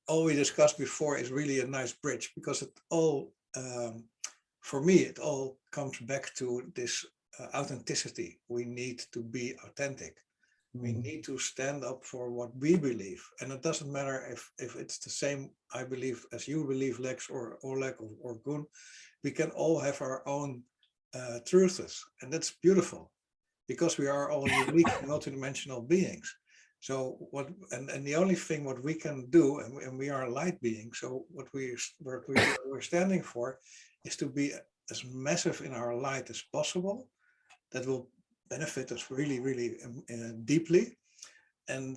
all we discussed before is really a nice bridge, because it all, for me, it all comes back to this authenticity. We need to be authentic. We need to stand up for what we believe. And it doesn't matter if it's the same, I believe, as you believe, Lex, or Oleg, or Gun. We can all have our own truths. And that's beautiful, because we are all unique, multidimensional beings. So and the only thing what we can do, and we are light beings, so we're standing for is to be as massive in our light as possible. That will benefit us really, really deeply. And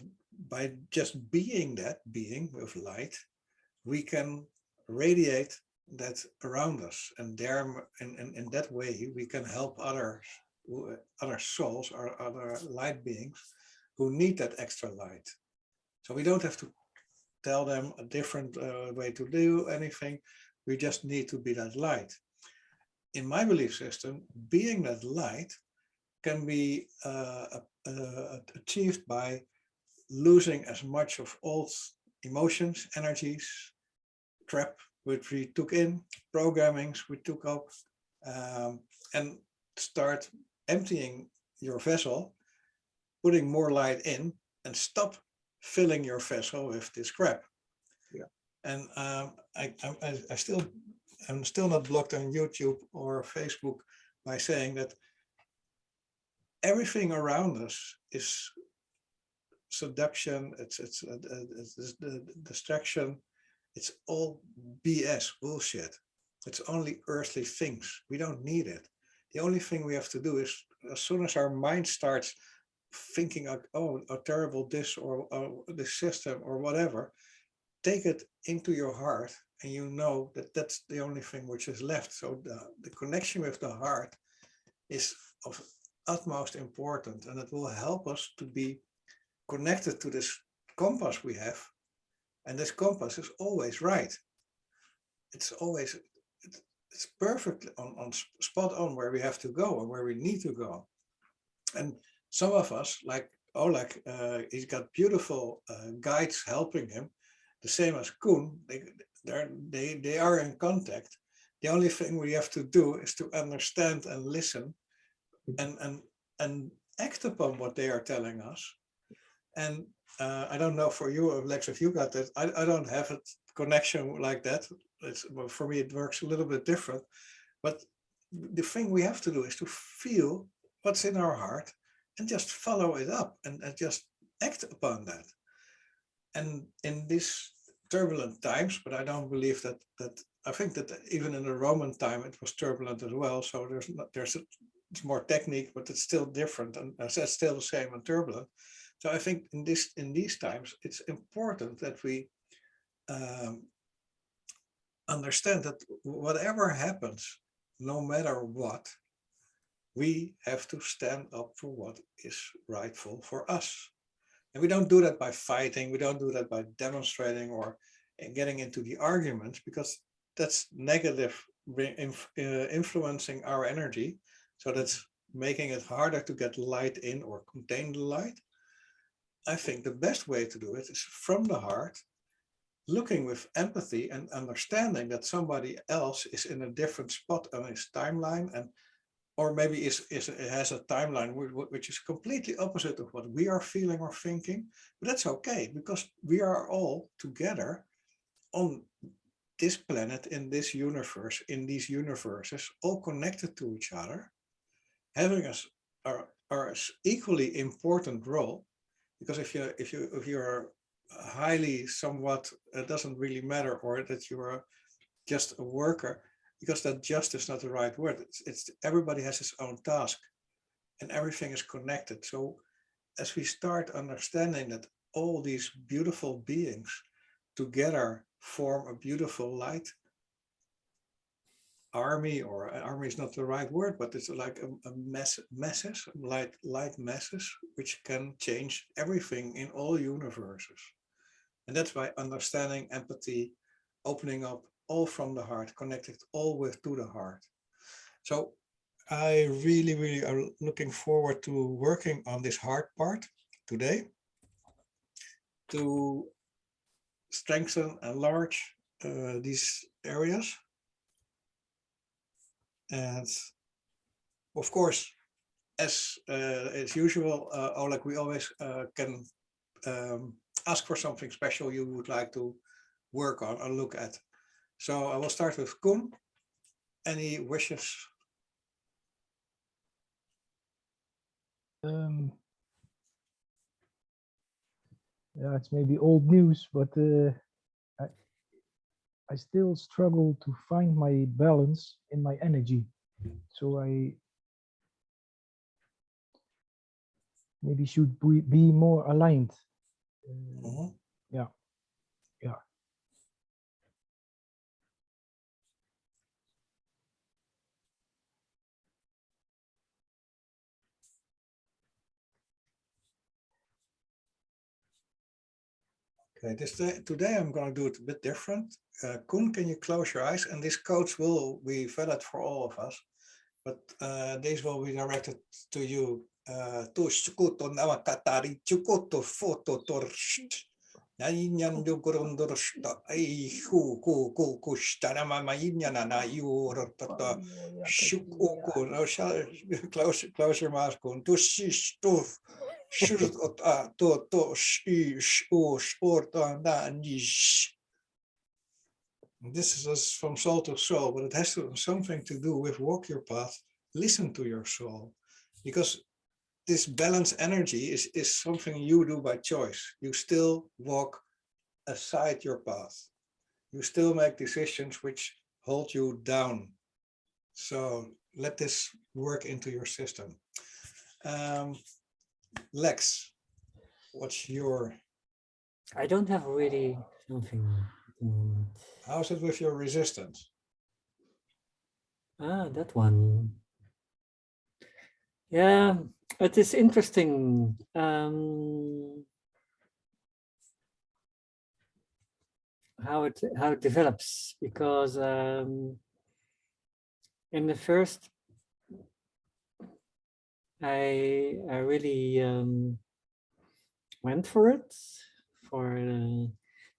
by just being that being with light, we can radiate that around us. And there, in that way, we can help other souls or other light beings who need that extra light. So we don't have to tell them a different way to do anything. We just need to be that light. In my belief system, being that light can be achieved by losing as much of old emotions, energies, crap which we took in, programmings we took up, and start emptying your vessel, putting more light in, and stop filling your vessel with this crap. Yeah. And I'm still not blocked on YouTube or Facebook by saying that everything around us is seduction, it's the distraction, it's all BS, bullshit. It's only earthly things. We don't need it. The only thing we have to do is, as soon as our mind starts thinking like, oh, a terrible this or this system or whatever, take it into your heart, and you know that that's the only thing which is left. So the connection with the heart is of utmost important, and it will help us to be connected to this compass we have. And this compass is always right. It's always, it's perfect on spot on where we have to go and where we need to go. And some of us, like Oleg, he's got beautiful guides helping him, the same as Koen. They are in contact. The only thing we have to do is to understand and listen, and act upon what they are telling us. And I don't know for you, Lex, if you got that. I don't have a connection like that. Well, for me, it works a little bit different. But the thing we have to do is to feel what's in our heart and just follow it up, and just act upon that. And in these turbulent times, but I don't believe that I think that even in the Roman time it was turbulent as well. So it's more technique, but it's still different, and it's still the same and turbulent. So I think in these times it's important that we understand that whatever happens, no matter what, we have to stand up for what is rightful for us. And we don't do that by fighting. We don't do that by demonstrating or getting into the arguments, because that's negative, influencing our energy. So that's making it harder to get light in or contain the light. I think the best way to do it is from the heart, looking with empathy and understanding that somebody else is in a different spot on his timeline, and or maybe has a timeline which is completely opposite of what we are feeling or thinking. But that's okay, because we are all together on this planet, in this universe, in these universes, all connected to each other, having our equally important role. Because if you're highly somewhat, it doesn't really matter, or that you're just a worker, because that just is not the right word. It's everybody has his own task, and everything is connected. So as we start understanding that all these beautiful beings together form a beautiful light army, or army is not the right word, but it's like a masses, light masses, which can change everything in all universes. And that's by understanding, empathy, opening up, all from the heart, connected all with to the heart. So I really, really are looking forward to working on this heart part today, to strengthen, enlarge these areas. And of course, as usual, Oleg, we always can ask for something special you would like to work on or look at. So I will start with Koen. Any wishes? Yeah, it's maybe old news, but I still struggle to find my balance in my energy. So I maybe should be more aligned. Yeah. Okay, today I'm going to do it a bit different. Koen, can you close your eyes? And this coach will be valid for all of us, but these will be directed to you. Close your mouth, Koen. This is from soul to soul, but it has something to do with walk your path, listen to your soul, because this balanced energy is something you do by choice. You still walk aside your path. You still make decisions which hold you down. So let this work into your system. Lex, what's your... I don't have really something at the moment. How's it with your resistance? Ah, that one. Yeah, it is interesting. How it develops, because in the first I really went for it, for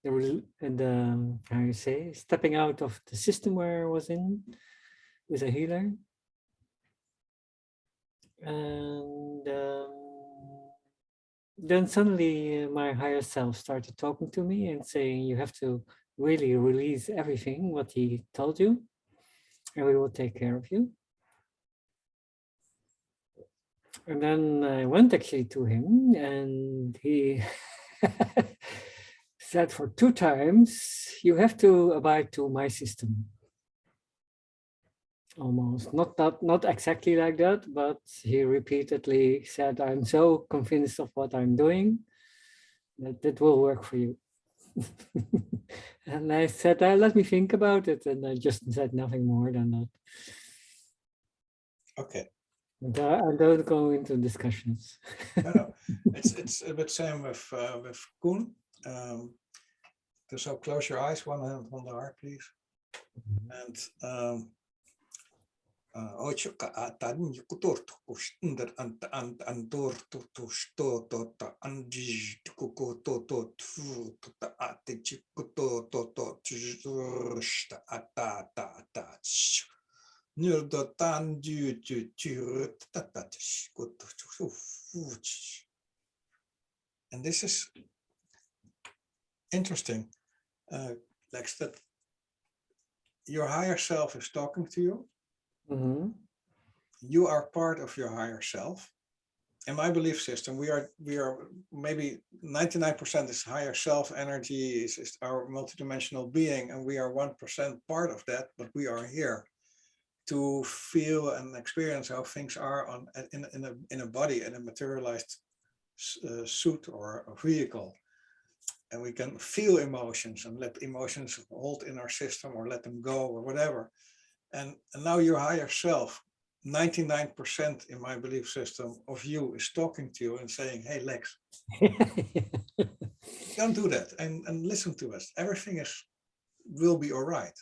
the how you say, stepping out of the system where I was in with a healer, and then suddenly my higher self started talking to me and saying, you have to really release everything what he told you, and we will take care of you. And then I went actually to him, and he said for 2 times, you have to abide to my system. Almost, not exactly like that, but he repeatedly said, I'm so convinced of what I'm doing that it will work for you. And I said, let me think about it. And I just said nothing more than that. Okay. I don't go into discussions. No. It's a bit same with Koen. So close your eyes, one hand on the heart, please. And and this is interesting, Lex, that your higher self is talking to you. Mm-hmm. You are part of your higher self. In my belief system, we are maybe 99% is higher self energy, is our multidimensional being, and we are 1% part of that, but we are here to feel and experience how things are in a body, in a materialized suit or a vehicle. And we can feel emotions and let emotions hold in our system or let them go or whatever. And now your higher self, 99% in my belief system of you is talking to you and saying, hey, Lex, don't do that and listen to us. Everything will be all right.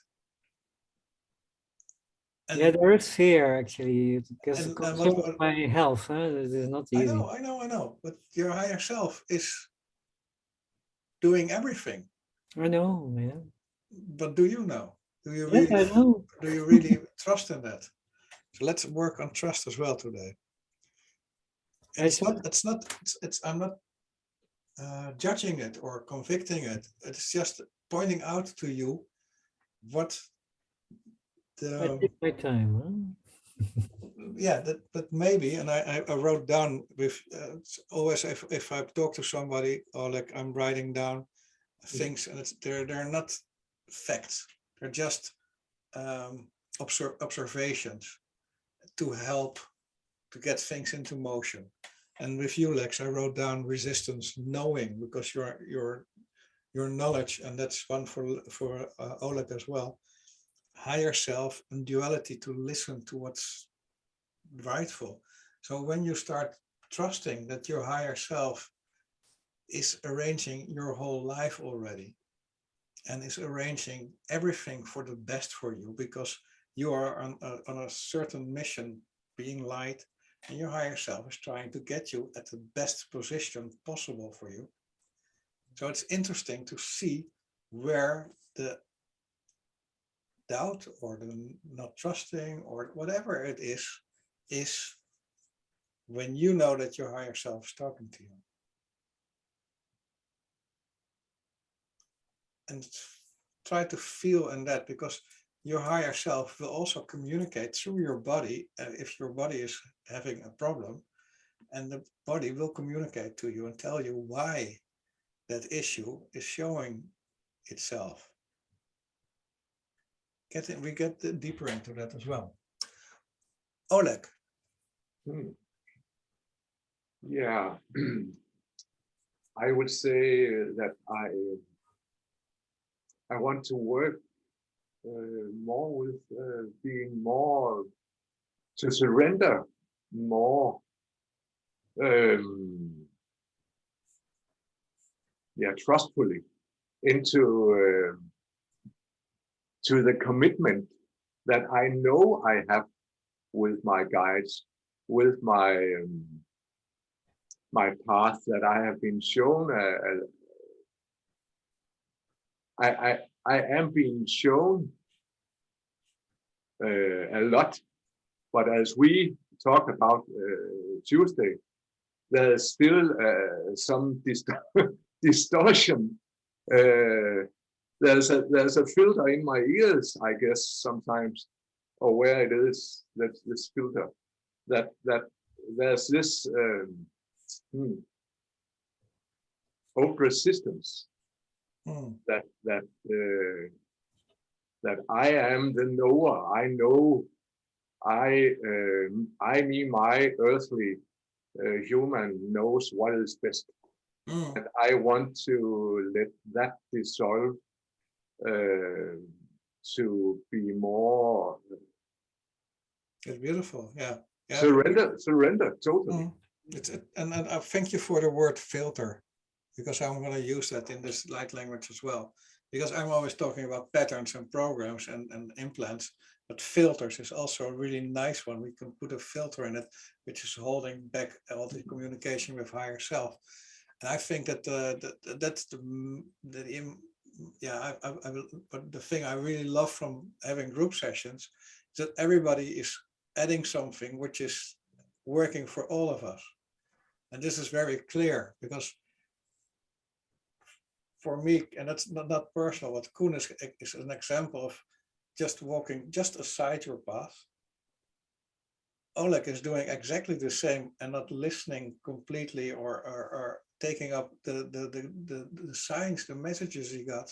And yeah, there is fear actually, because it concerns my health. This is not easy. I know. But your higher self is doing everything. I know, man. But do you know? Do you Yes, really, I know. do you really trust in that? So let's work on trust as well today. And I do. I'm not judging it or convicting it. It's just pointing out to you what I the, take my time. Huh? yeah, but maybe, and I wrote down with, always if I talk to somebody, or like I'm writing down things, and they're not facts, they're just observations to help to get things into motion. And with you, Lex, I wrote down resistance, knowing, because your knowledge, and that's one for Oleg as well. Higher self and duality, to listen to what's rightful. So when you start trusting that your higher self is arranging your whole life already, and is arranging everything for the best for you, because you are on a certain mission, being light, and your higher self is trying to get you at the best position possible for you. So it's interesting to see where the doubt or the not trusting or whatever it is when you know that your higher self is talking to you. And try to feel in that, because your higher self will also communicate through your body. If your body is having a problem, and the body will communicate to you and tell you why that issue is showing itself. We get deeper into that as well. Oleg. Yeah, I would say that I want to work more with being more, to surrender more, trustfully into to the commitment that I know I have with my guides, with my path that I have been shown. I am being shown a lot, but as we talked about Tuesday, there's still some distortion. There's a filter in my ears, I guess, sometimes, or where it is, that's this filter, that there's this old resistance that I am the knower. I know. I mean, my earthly human knows what is best, and I want to let that dissolve to be more. It's beautiful, yeah. Surrender totally. And I thank you for the word filter, because I'm going to use that in this light language as well, because I'm always talking about patterns and programs and implants, but filters is also a really nice one. We can put a filter in it, which is holding back all the communication with higher self. And I think that that's but the thing I really love from having group sessions is that everybody is adding something which is working for all of us. And this is very clear, because for me, and that's not personal, but Kooten is an example of just walking just aside your path. Oleg is doing exactly the same and not listening completely or taking up the signs, the messages he got.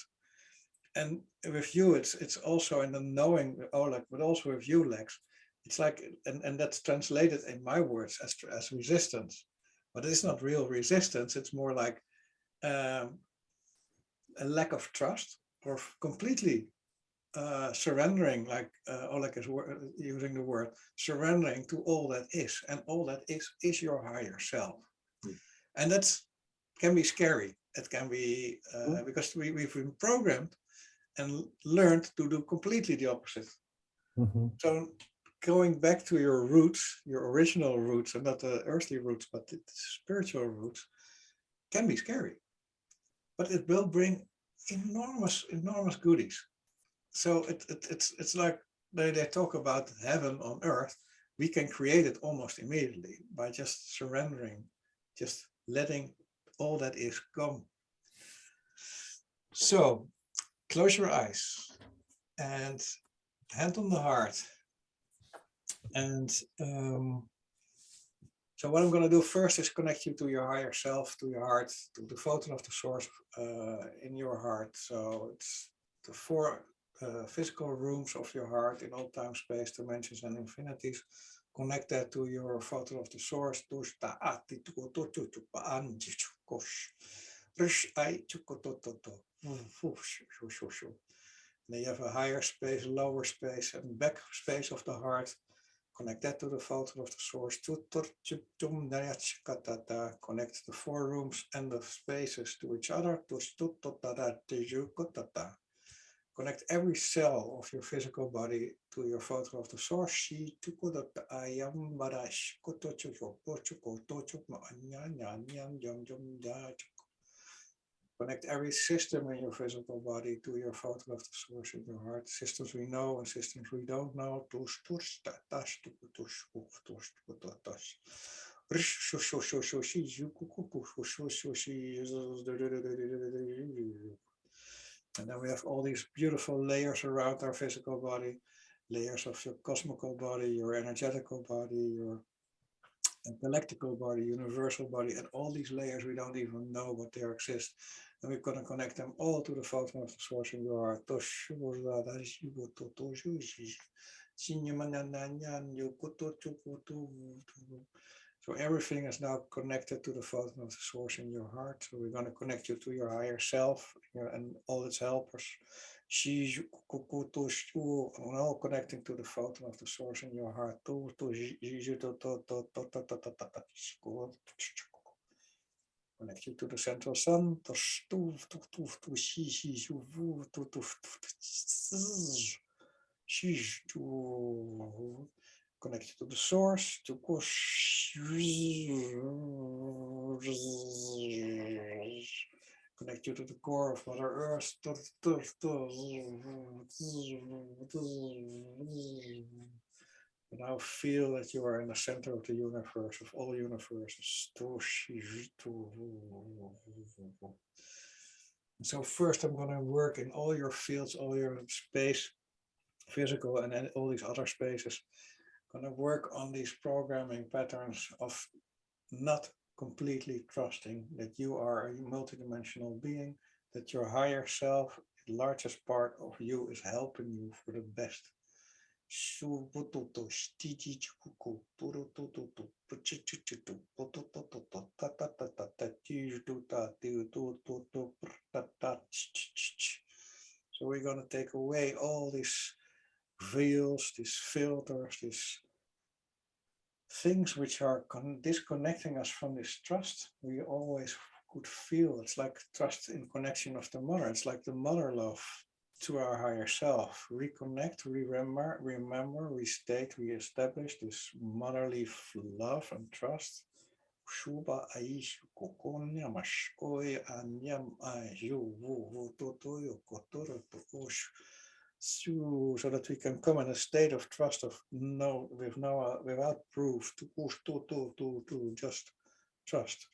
And with you, it's also in the knowing, Oleg, but also with you, Lex. It's like, and that's translated in my words as resistance, but it's not real resistance. It's more like a lack of trust, or completely surrendering, like Oleg is using the word, surrendering to all that is, and all that is your higher self. And that can be scary. It can be because we've been programmed and learned to do completely the opposite. So going back to your roots, your original roots, and not the earthly roots, but the spiritual roots, can be scary. But it will bring enormous goodies. So it's like they talk about heaven on earth. We can create it almost immediately by just surrendering, just letting all that is go. So close your eyes and hand on the heart. And so what I'm going to do first is connect you to your higher self, to your heart, to the photon of the source in your heart. So it's the 4 physical rooms of your heart in all time, space, dimensions, and infinities. Connect that to your photon of the source. Then you have a higher space, lower space, and back space of the heart. Connect that to the photon of the source. Connect the 4 rooms and the spaces to each other. Connect every cell of your physical body to your photon of the source. Connect every system in your physical body to your photon of the source in your heart. Systems we know and systems we don't know. And then we have all these beautiful layers around our physical body, layers of your cosmical body, your energetical body, your intellectual body, universal body, and all these layers we don't even know what they exist. And we're going to connect them all to the photon of the source in your heart. So everything is now connected to the photon of the source in your heart. So we're going to connect you to your higher self and all its helpers. All connecting to the photon of the source in your heart. Connect you to the central sun. Connect you to the source. Connect you to the core of Mother Earth. Now feel that you are in the center of the universe, of all universes. So first I'm going to work in all your fields, all your space, physical, and then all these other spaces. I'm going to work on these programming patterns of not completely trusting that you are a multidimensional being, that your higher self, the largest part of you, is helping you for the best. So we're going to take away all these veils, these filters, these things which are disconnecting us from this trust we always could feel. It's like trust in connection of the mother. It's like the mother love to our higher self. Reconnect, remember, restate, reestablish this motherly love and trust. So that we can come in a state of trust of without proof to just trust.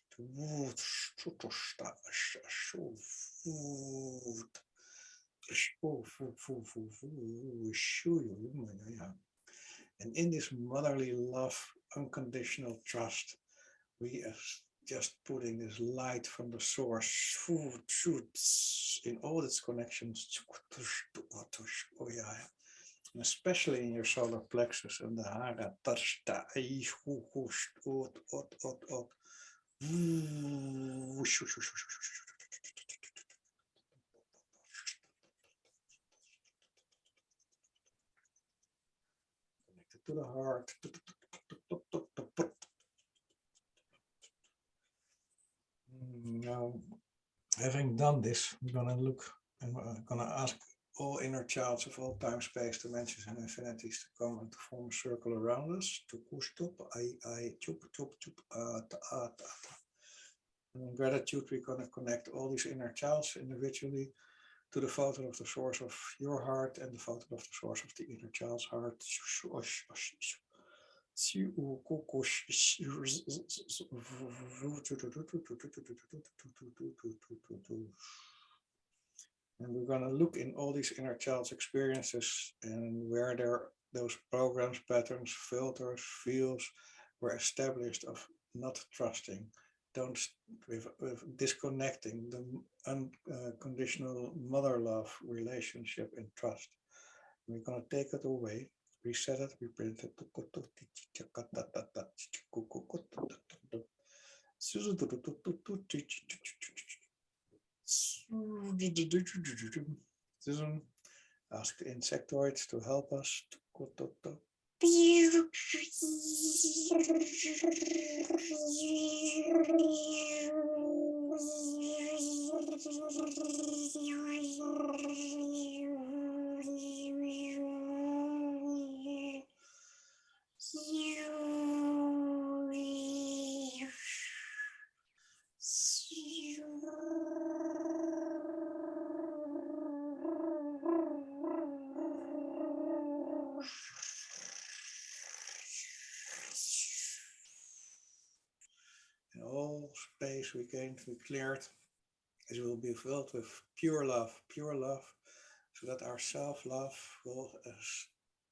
And in this motherly love, unconditional trust, we are just putting this light from the source in all its connections, and especially in your solar plexus and the hara. Connected to the heart. Now, having done this, we're going to look and we're going to ask all inner childs of all time, space, dimensions, and infinities to come and to form a circle around us. And in gratitude, we're going to connect all these inner childs individually to the photo of the source of your heart and the photo of the source of the inner child's heart. And we're going to look in all these inner child's experiences and where those programs, patterns, filters, fields were established of not trusting, with disconnecting the unconditional mother love relationship in trust. We're going to take it away, reset it, reprint it. Ask the insectoids to help us. And all space we gained, we cleared, it will be filled with pure love, so that our self-love will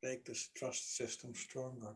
make this trust system stronger.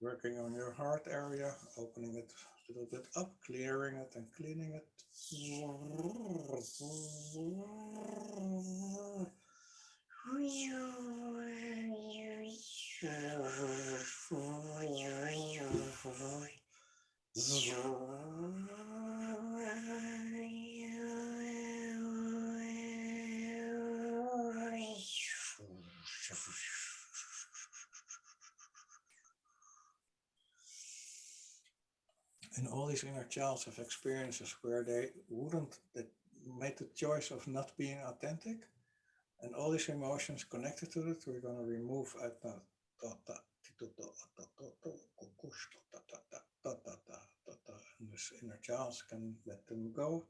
Working on your heart area, opening it a little bit up, clearing it and cleaning it. And all these inner childs have experiences where they made the choice of not being authentic, and all these emotions connected to it, we're going to remove and this inner child can let them go.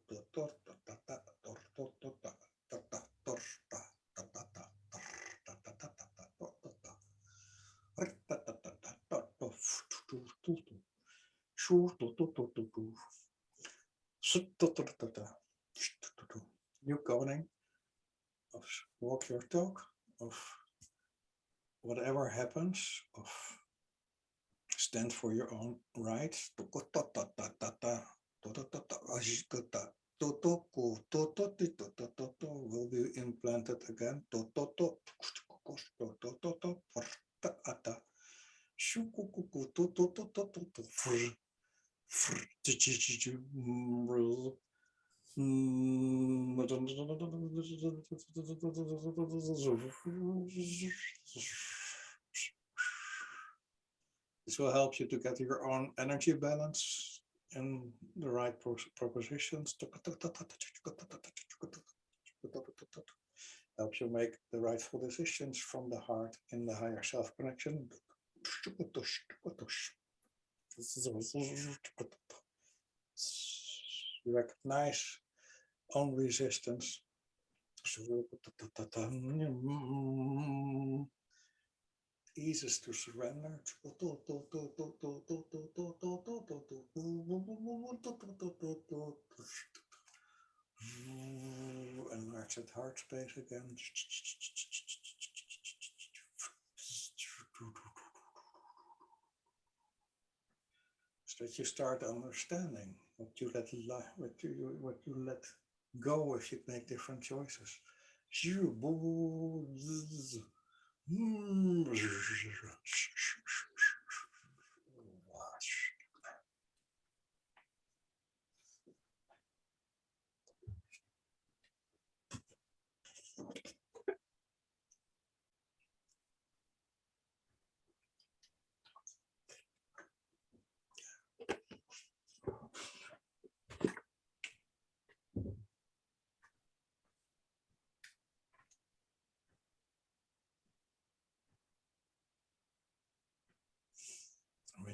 You koning of walk your talk, of whatever happens, of stand for your own rights. Will be implanted again. This will help you to get your own energy balance in the right propositions. Helps you make the rightful decisions from the heart in the higher self connection. Recognize own resistance. Eases to surrender. Enlarge that heart space again. So that you start understanding what you let go if you make different choices.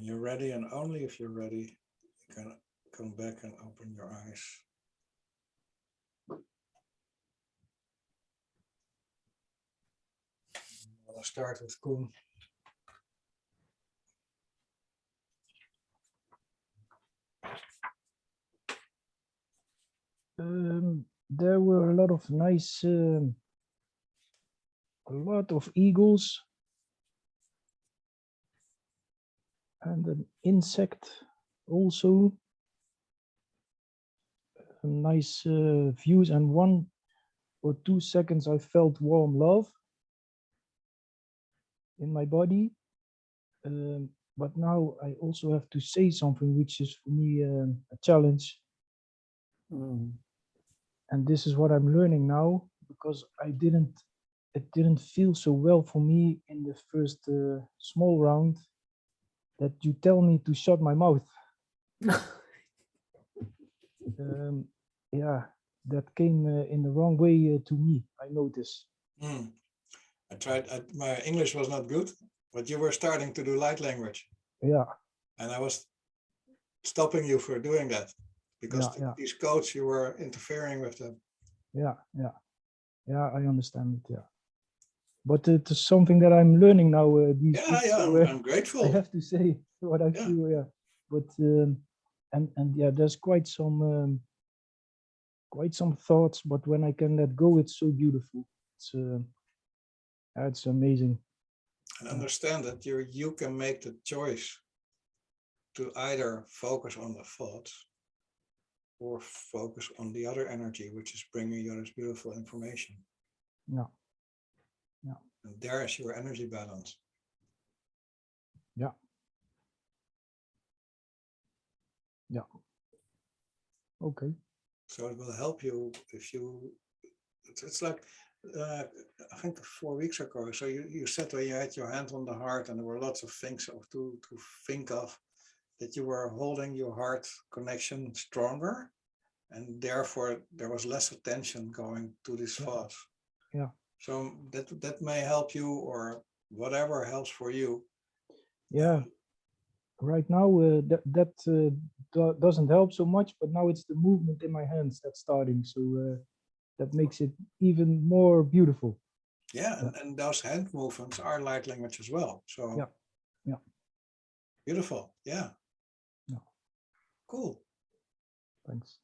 When you're ready, and only if you're ready, you can come back and open your eyes. I'll start with Kooten. There were a lot of nice, a lot of eagles and an insect also. Nice views, and 1 or 2 seconds I felt warm love in my body. But now I also have to say something which is for me a challenge. And this is what I'm learning now, because it didn't feel so well for me in the first small round, that you tell me to shut my mouth. Yeah, that came in the wrong way to me, I notice. I tried, my English was not good, but you were starting to do light language. Yeah. And I was stopping you for doing that, because these codes, you were interfering with them. Yeah, I understand it, yeah. But it is something that I'm learning now. I'm grateful. I have to say what I feel, yeah. But and yeah, there's quite some thoughts, but when I can let go, it's so beautiful. It's amazing. And understand that you can make the choice to either focus on the thoughts or focus on the other energy, which is bringing you this beautiful information. Yeah. And there is your energy balance. Yeah. Okay. So it will help you if you, it's like, I think 4 weeks ago, so you said when you had your hand on the heart and there were lots of things to think of, that you were holding your heart connection stronger, and therefore there was less attention going to these thoughts. Yeah. So that may help you, or whatever helps for you. Yeah. Right now that doesn't help so much, but now it's the movement in my hands that's starting, so that makes it even more beautiful. Yeah, and those hand movements are light language as well. So yeah. Beautiful. Yeah. Cool. Thanks.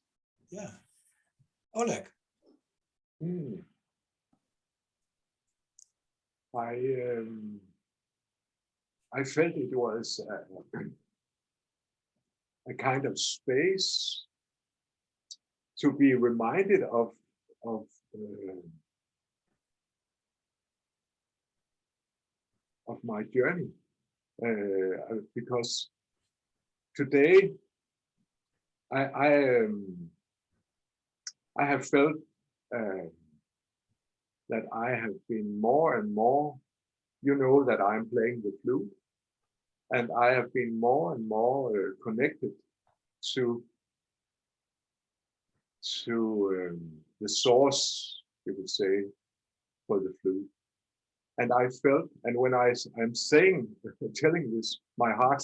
Yeah. Oleg. I felt it was a kind of space to be reminded of my journey, because today I have felt that I have been more and more, you know, that I'm playing the flute, and I have been more and more connected to the source, you would say, for the flute. And I felt, and when I'm saying, telling this, my heart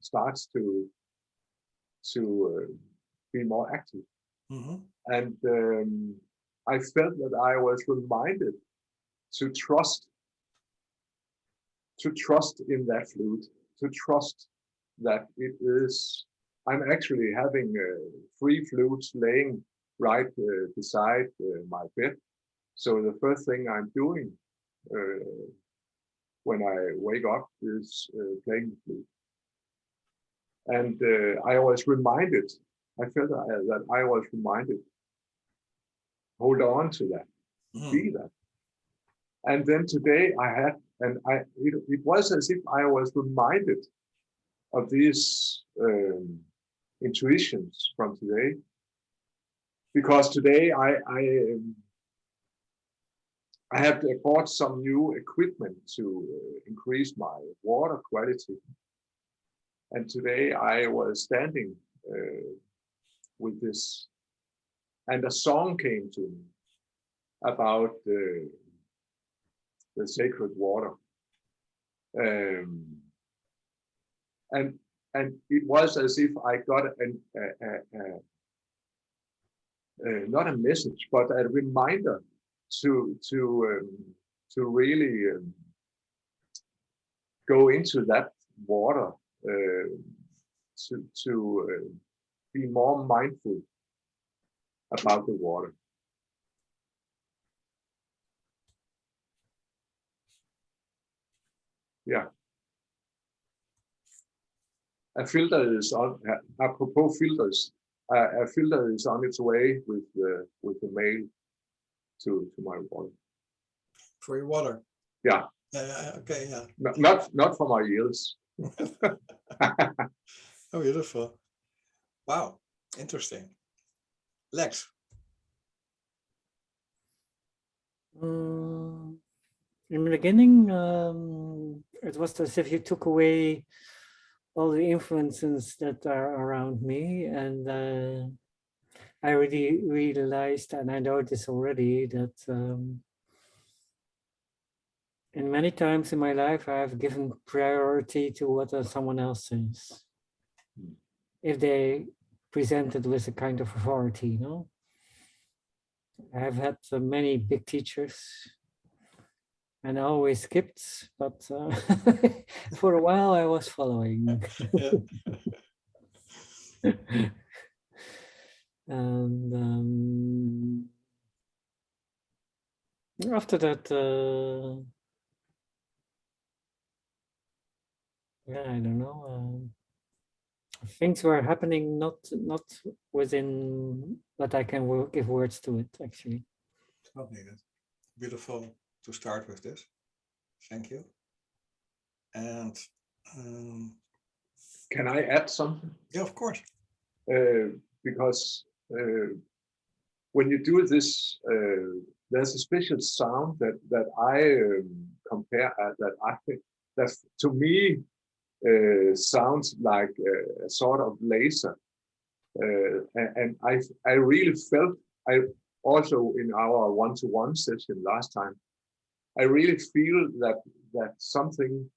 starts to be more active. And I felt that I was reminded to trust in that flute, to trust that it is. I'm actually having 3 flutes laying right beside my bed. So the first thing I'm doing when I wake up is playing the flute. And I was reminded, I felt that I was reminded, hold on to that, be that. And then today I had, and it was as if I was reminded of these intuitions from today, because today I have bought some new equipment to increase my water quality. And today I was standing with this, and a song came to me about the sacred water. and it was as if I got not a message, but a reminder to really go into that water, to be more mindful about the water. Yeah. A filter is on. Apropos filters, a filter is on its way with the mail to my water. For your water. Yeah. Okay. Yeah. Not for my ears. Oh, beautiful. Wow. Interesting. Lex. In the beginning, it was as if you took away all the influences that are around me, and I really realized, and I know this already, that in many times in my life I have given priority to what someone else says, if they present it with a kind of authority, you know. I have had many big teachers, and I always skipped, but for a while I was following. And after that, yeah, I don't know. Things were happening not within what I can give words to it, actually. It's not needed. Beautiful to start with this. Thank you. And can I add something? Yeah, of course. Because when you do this, there's a special sound that I compare that to me sounds like a sort of laser, and I really felt, I also in our one-to-one session last time, I really feel that something,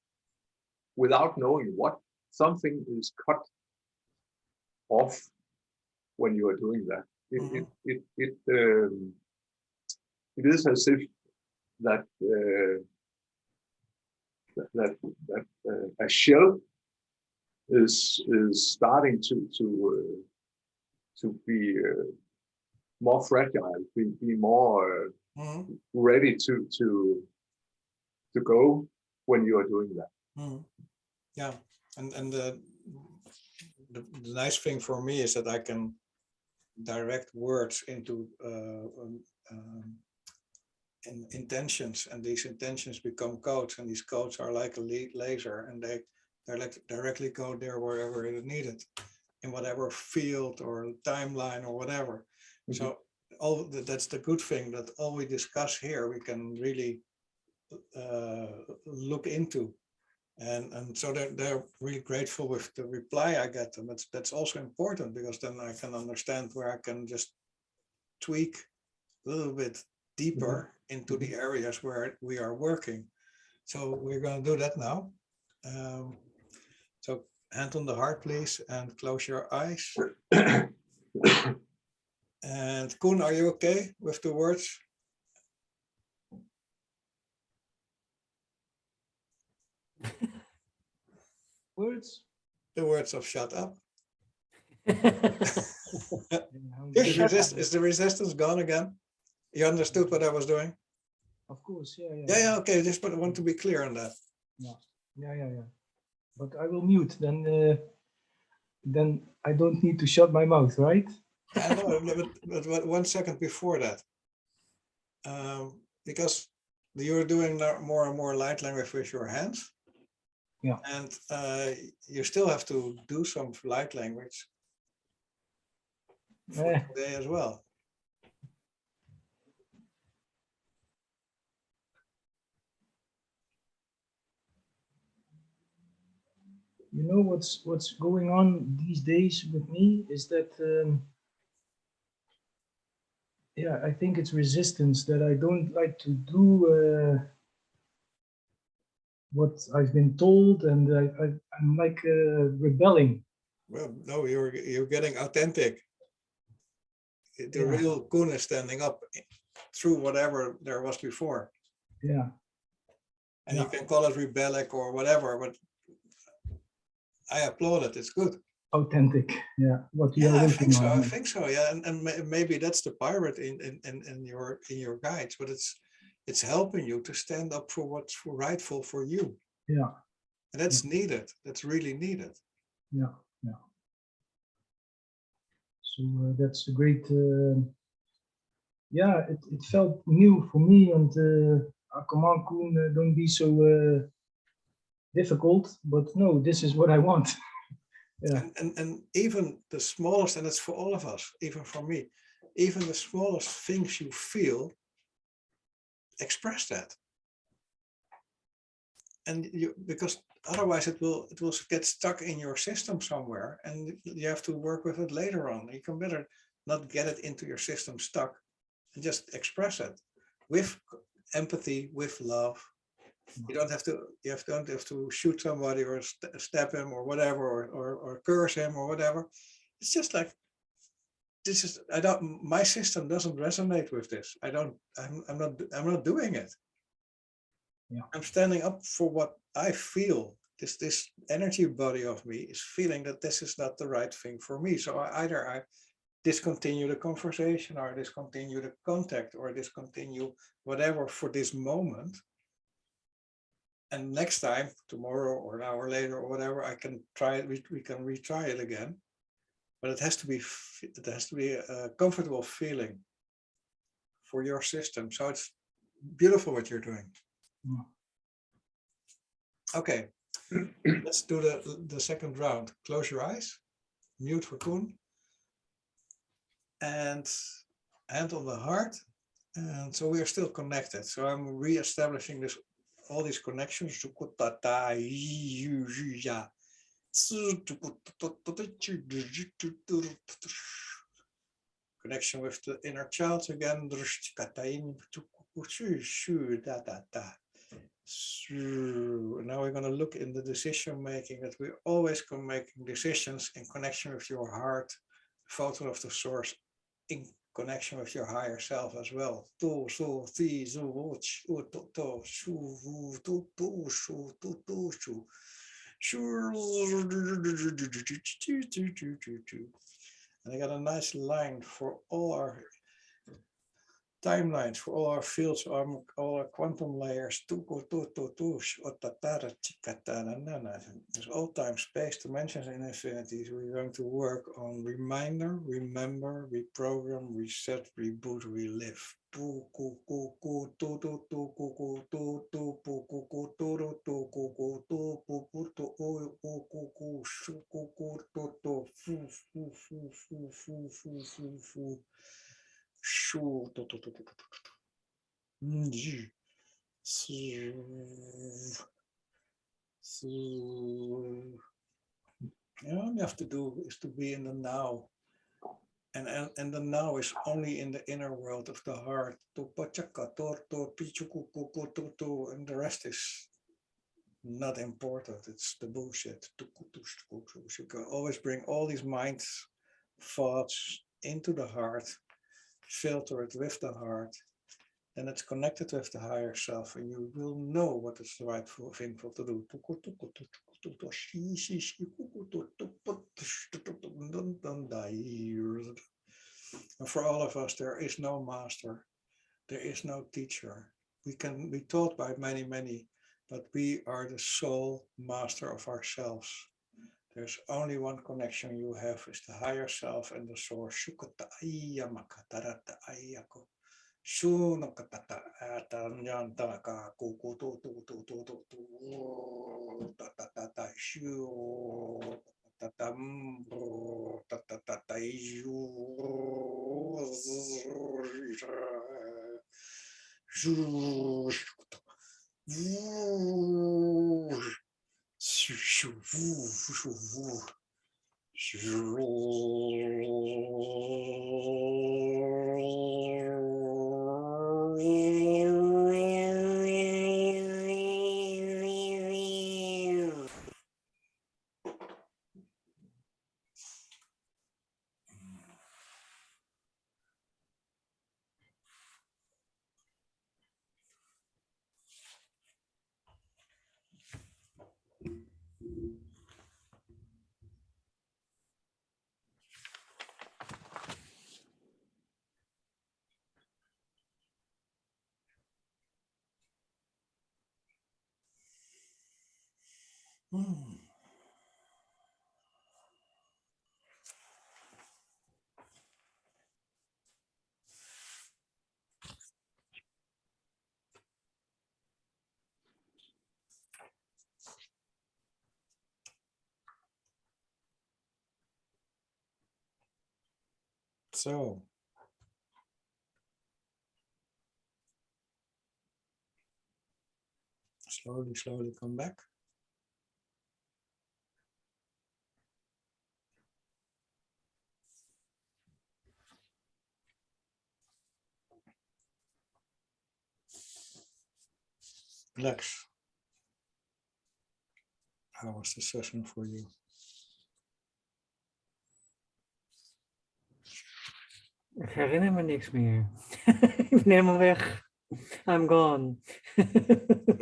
without knowing what, something is cut off when you are doing that. It is as if that a shell is starting to be more fragile, be more ready to go when you are doing that. Yeah, and the nice thing for me is that I can direct words into intentions, and these intentions become codes, and these codes are like a laser, and they directly go there wherever it is needed, in whatever field or timeline or whatever. So that's the good thing, that all we discuss here we can really look into, and so they're really grateful with the reply I get, and that's also important, because then I can understand where I can just tweak a little bit deeper into the areas where we are working. So we're going to do that now. So hand on the heart, please, and close your eyes. And Koen, are you okay with the words? Words? The words of shut up. Is the resistance gone again? You understood what I was doing? Of course, yeah. Yeah, okay, just want to be clear on that. Yeah. But I will mute, then I don't need to shut my mouth, right? I know, but 1 second before that. Because you're doing more and more light language with your hands. Yeah. And you still have to do some light language for today as well. You know what's going on these days with me is that yeah, I think it's resistance, that I don't like to do what I've been told, and I'm like rebelling. Well, no, you're getting authentic. The Yeah. real Kooten is standing up through whatever there was before. Yeah. And Yeah. you can call it rebellic or whatever, but I applaud it. It's good. Authentic. Yeah. What you Yeah, are I working think so. on. I think so. Yeah, and maybe that's the pirate in your guides, but it's helping you to stand up for what's rightful for you. Yeah. And that's needed. That's really needed. Yeah. Yeah. So that's a great. Yeah, it felt new for me, and come on, Koen, don't be so difficult. But no, this is what I want. Yeah. And even the smallest, and it's for all of us, even for me, even the smallest things you feel, express that. And because otherwise it will get stuck in your system somewhere, and you have to work with it later on. You can better not get it into your system stuck and just express it with empathy, with love. You don't have to shoot somebody or stab him or whatever, or curse him or whatever. It's just like, this is, my system doesn't resonate with this. I'm not doing it. Yeah. I'm standing up for what I feel. This energy body of me is feeling that this is not the right thing for me. So I discontinue the conversation, or discontinue the contact, or discontinue whatever for this moment. And next time, tomorrow or an hour later or whatever, I can try it. We can retry it again. But it has to be a comfortable feeling for your system. So it's beautiful what you're doing. Yeah. Okay, let's do the second round. Close your eyes, mute for Koen, and hand on the heart. And so we are still connected. So I'm re-establishing all these connections. Connection with the inner child again. Now we're going to look in the decision making, that we're always making decisions in connection with your heart, photon of the source, in connection with your higher self as well. And I got a nice line for all our timelines, for all our fields, all our quantum layers. There's all time, space, dimensions, and infinities. We're going to work on reminder, remember, reprogram, reset, reboot, relive. All you have to do is to be in the now. And the now is only in the inner world of the heart. And the rest is not important. It's the bullshit. You can always bring all these mind thoughts into the heart, filter it with the heart, and it's connected with the higher self, and you will know what is the right thing to do. And for all of us, there is no master, there is no teacher. We can be taught by many, but we are the sole master of ourselves. There's only one connection you have, is the higher self and the source. Hmm. So, slowly come back. Lex, how was the session for you? Ik herinner me niks meer. Ik ben helemaal weg. I'm gone.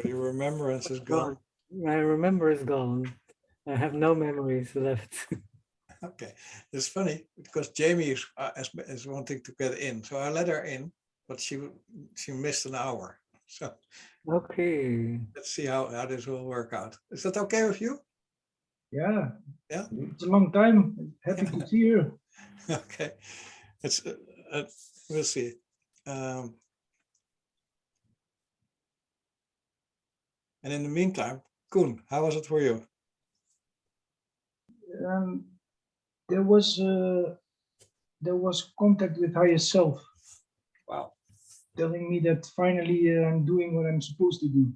Your remembrance is gone. My remember is gone. I have no memories left. Okay, it's funny because Jamie is wanting to get in, so I let her in, but she missed an hour. So Okay. let's see how this will work out. Is that okay with you? Yeah. Yeah. It's a long time. Happy to see you. Okay, it's we'll see. And in the meantime, Koen, how was it for you? There was contact with higher self. Wow. Telling me that finally I'm doing what I'm supposed to do.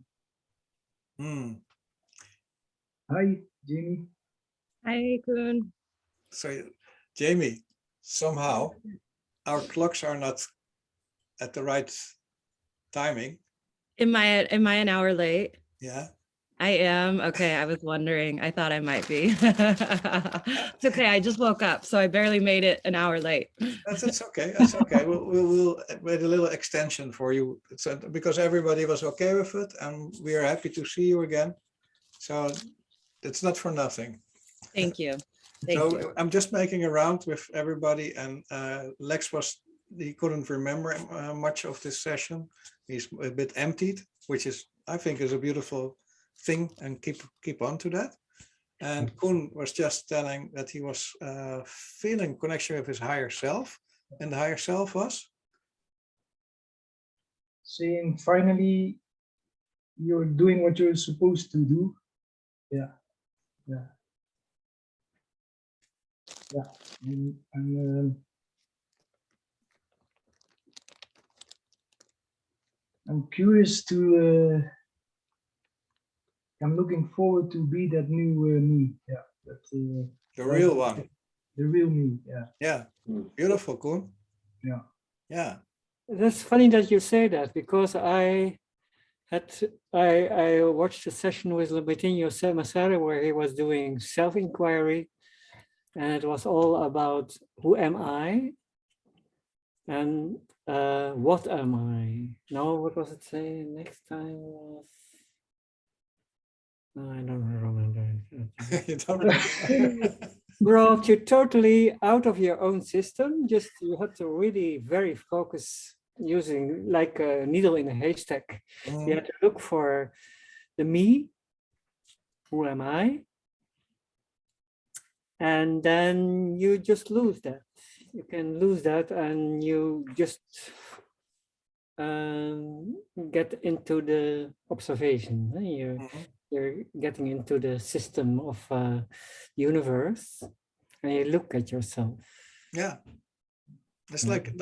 Hi, Jamie. Hi, Kooten. So, Jamie, somehow our clocks are not at the right timing. Am I an hour late? Yeah. I am. Okay, I was wondering. I thought I might be. It's okay. I just woke up, so I barely made it an hour late. That's okay. That's okay. We'll wait a little extension for you. It's because everybody was okay with it, and we are happy to see you again. So it's not for nothing. Thank you. Thank you. I'm just making a round with everybody, and Lex he couldn't remember much of this session. He's a bit emptied, which is, I think, is a beautiful thing, and keep on to that. And Koen was just telling that he was feeling connection with his higher self, and the higher self was Saying finally you're doing what you're supposed to do. Yeah. I'm curious to. I'm looking forward to be that new me. Yeah, the real one. The real me. Yeah. Yeah, beautiful, Koen. Yeah. Yeah. That's funny that you say that, because I watched a session with Labetinho Masare where he was doing self-inquiry, and it was all about who am I and what am I? No, what was it saying? Next time was, no, I don't remember. You don't remember. Brought you totally out of your own system. Just you had to really very focus, using like a needle in a haystack. You had to look for the me, who am I? And then you just lose that. You can lose that, and you just get into the observation. You're getting into the system of universe, and you look at yourself. Yeah. It's like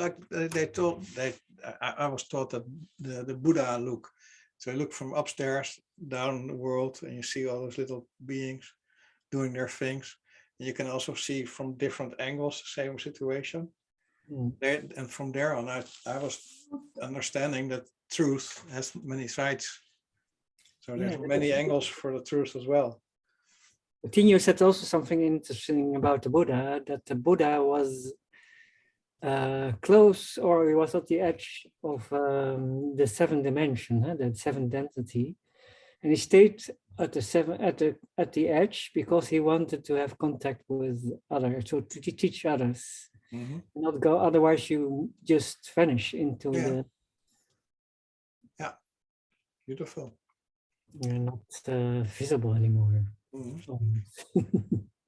I was taught that the Buddha look. So you look from upstairs down the world, and you see all those little beings doing their things. And you can also see from different angles the same situation. And from there on, I was understanding that truth has many sides. So there's many angles for the truth as well. Tinho said also something interesting about the Buddha, that the Buddha was close, or he was at the edge of the seventh dimension, the seventh entity, and he stayed at the edge because he wanted to have contact with others, so to teach others, not go. Otherwise, you just vanish into the. Yeah, beautiful. You're not visible anymore. Mhm. songs.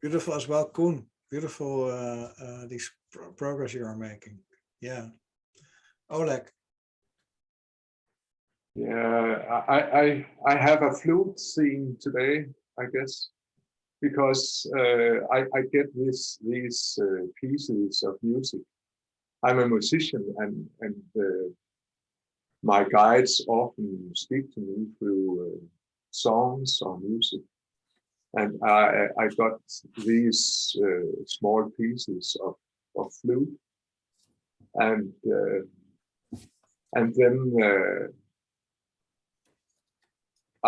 Beautiful as well, Koen. Beautiful these progress you are making. Yeah. Oleg. Yeah, I have a flute scene today, I guess, because I get these pieces of music. I'm a musician, and my guides often speak to me through songs or music, and I got these small pieces of flute, and then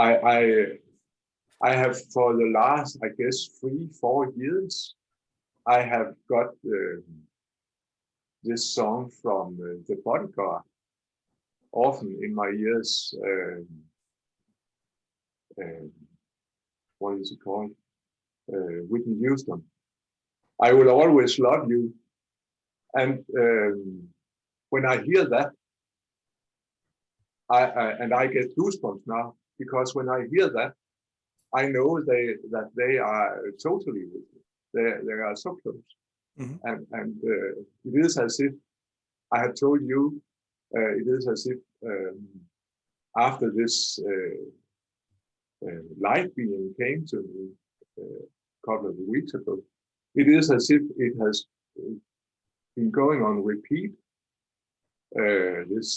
I have for the last, I guess, 3-4 years, I have got this song from the Bodyguard often in my ears. What is it called? Whitney Houston. I will always love you. And when I hear that, I get goosebumps now, because when I hear that, I know that they are totally with me. They are so close. Mhm. And it is as if I had told you, it is as if after this light being came to me a couple of weeks ago, it is as if it has been going on repeat, this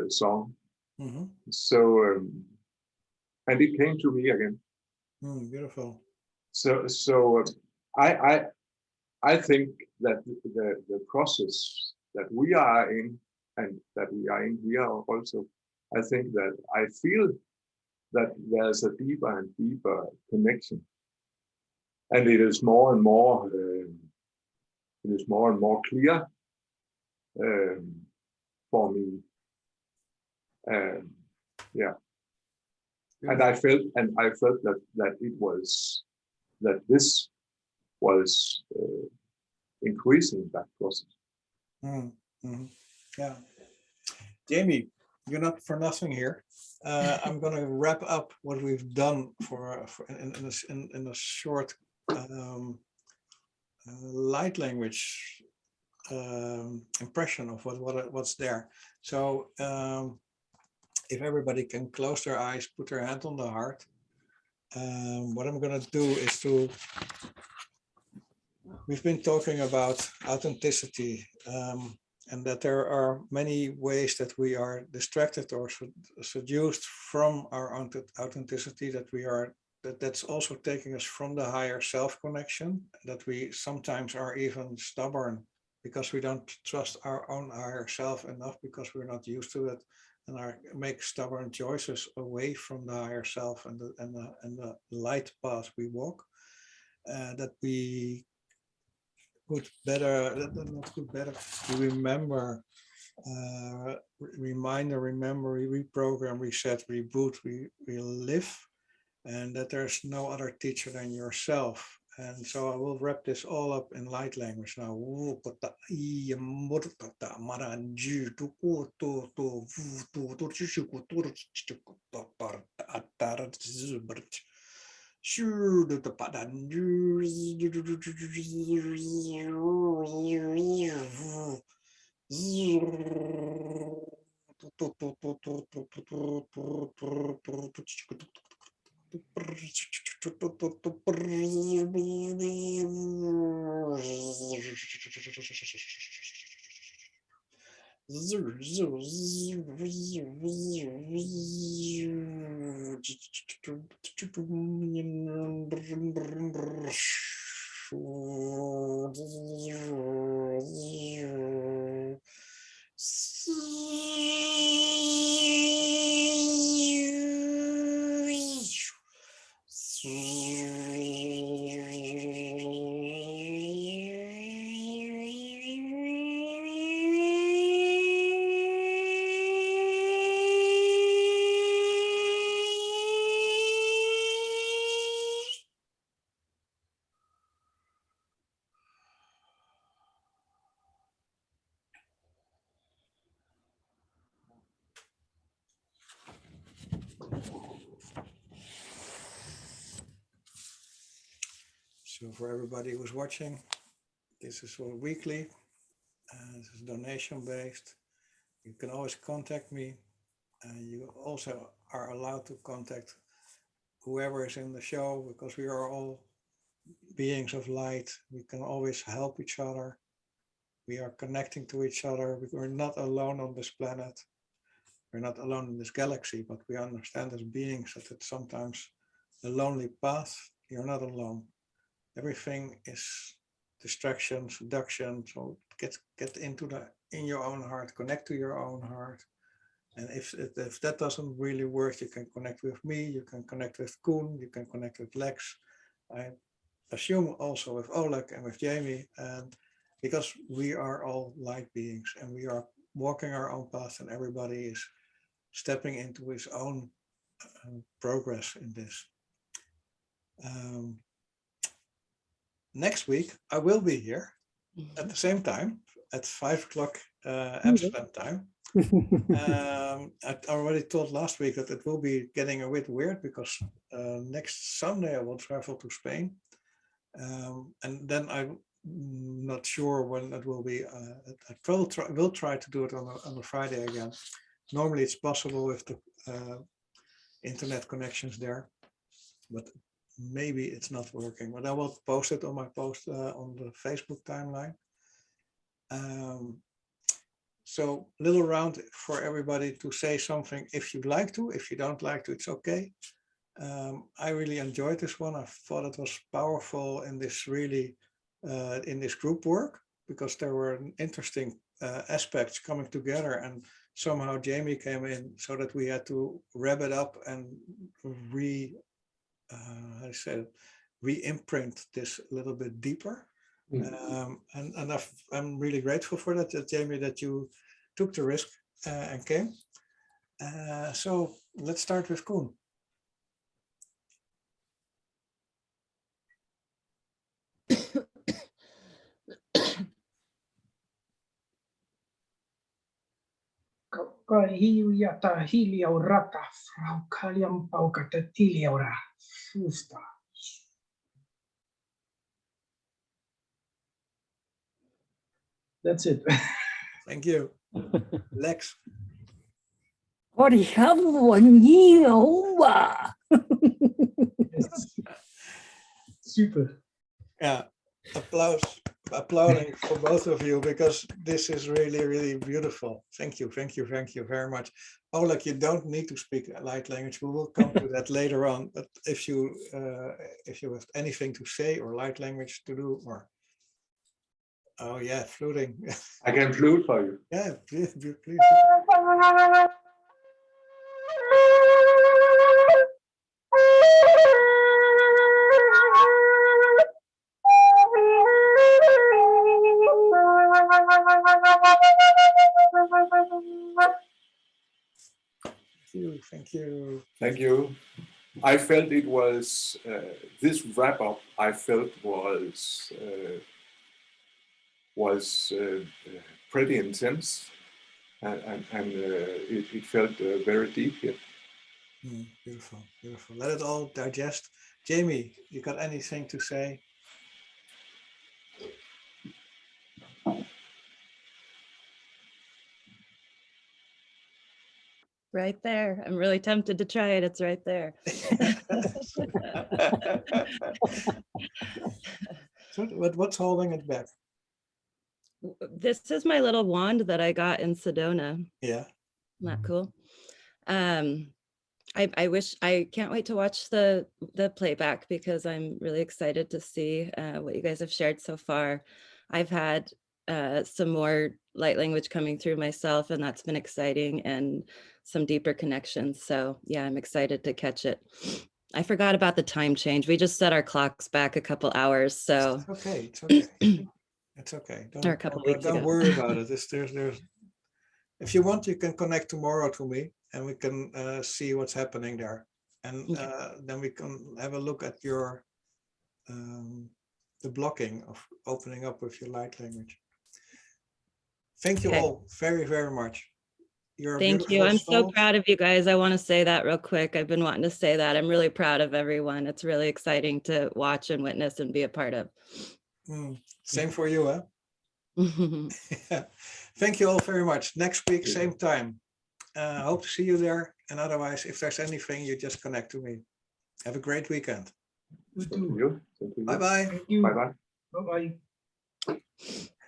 song. Mhm. So, and it came to me again. Beautiful. So I think that the process that we are in, and that we are in here also, I think that I feel that there's a deeper and deeper connection, and it is more and more clear for me. Yeah, and I felt that it was that this was increasing that process. Yeah. Jamie, you're not for nothing here. I'm going to wrap up what we've done for in a short light language impression of what's there. So if everybody can close their eyes, put their hand on the heart. What I'm going to do is we've been talking about authenticity, and that there are many ways that we are distracted or seduced from our authenticity, that's also taking us from the higher self connection, that we sometimes are even stubborn because we don't trust our own higher self enough, because we're not used to it, and make stubborn choices away from the higher self and the light path we walk. That we could better, not could better, we remember, remember, reprogram, reset, reboot, we live, and that there's no other teacher than yourself. And so I will wrap this all up in light language now. So for everybody who's watching, this is all weekly. This is donation based. You can always contact me. You also are allowed to contact whoever is in the show, because we are all beings of light. We can always help each other. We are connecting to each other. We're not alone on this planet. We're not alone in this galaxy, but we understand as beings that it's sometimes a lonely path. You're not alone. Everything is distraction, seduction. So get in your own heart, connect to your own heart. And if that doesn't really work, you can connect with me, you can connect with Kooten, you can connect with Lex. I assume also with Oleg and with Jamie, and because we are all light beings and we are walking our own path, and everybody is stepping into his own progress in this. Next week, I will be here at the same time at 5 o'clock Amsterdam time. I already told last week that it will be getting a bit weird because next Sunday I will travel to Spain. And then I'm not sure when it will be. I will try to do it on a Friday again. Normally it's possible with the internet connections there, but maybe it's not working. But I will post it on my post on the Facebook timeline. So little round for everybody to say something if you'd like to. If you don't like to, it's okay. I really enjoyed this one. I thought it was powerful in this really in this group work, because there were interesting aspects coming together, and somehow Jamie came in so that we had to wrap it up and re-imprint this a little bit deeper. And I'm really grateful for that, Jamie, that you took the risk and came. So let's start with Kooten. That's it. Thank you. Lex. Super. Yeah, applauding for both of you, because this is really, really beautiful. Thank you very much. Oleg, you don't need to speak light language. We will come to that later on. But if you have anything to say or light language to do, or oh yeah, fluting. I can flute for you. Yeah, please. Thank you. Thank you. I felt it was this wrap up. I felt was pretty intense, and it felt very deep here. Beautiful. Let it all digest. Jamie, you got anything to say? Right there. I'm really tempted to try it. It's right there. So what's holding it back? This is my little wand that I got in Sedona. Yeah. Isn't that cool? I can't wait to watch the playback, because I'm really excited to see what you guys have shared so far. I've had some more light language coming through myself, and that's been exciting, and some deeper connections. So yeah, I'm excited to catch it. I forgot about the time change. We just set our clocks back a couple hours. So it's okay. It's okay. Don't worry about it. There's if you want, you can connect tomorrow to me, and we can see what's happening there, and then we can have a look at your the blocking of opening up with your light language. Thank you all very, very much. You're a Thank you. beautiful I'm so soul. proud of you guys. I want to say that real quick. I've been wanting to say that. I'm really proud of everyone. It's really exciting to watch and witness and be a part of. Same for you, huh? Thank you all very much. Next week, same time. Hope to see you there. And otherwise, if there's anything, you just connect to me. Have a great weekend. You Thank too. you. Thank you. Bye-bye. Thank you. Bye bye. Bye bye.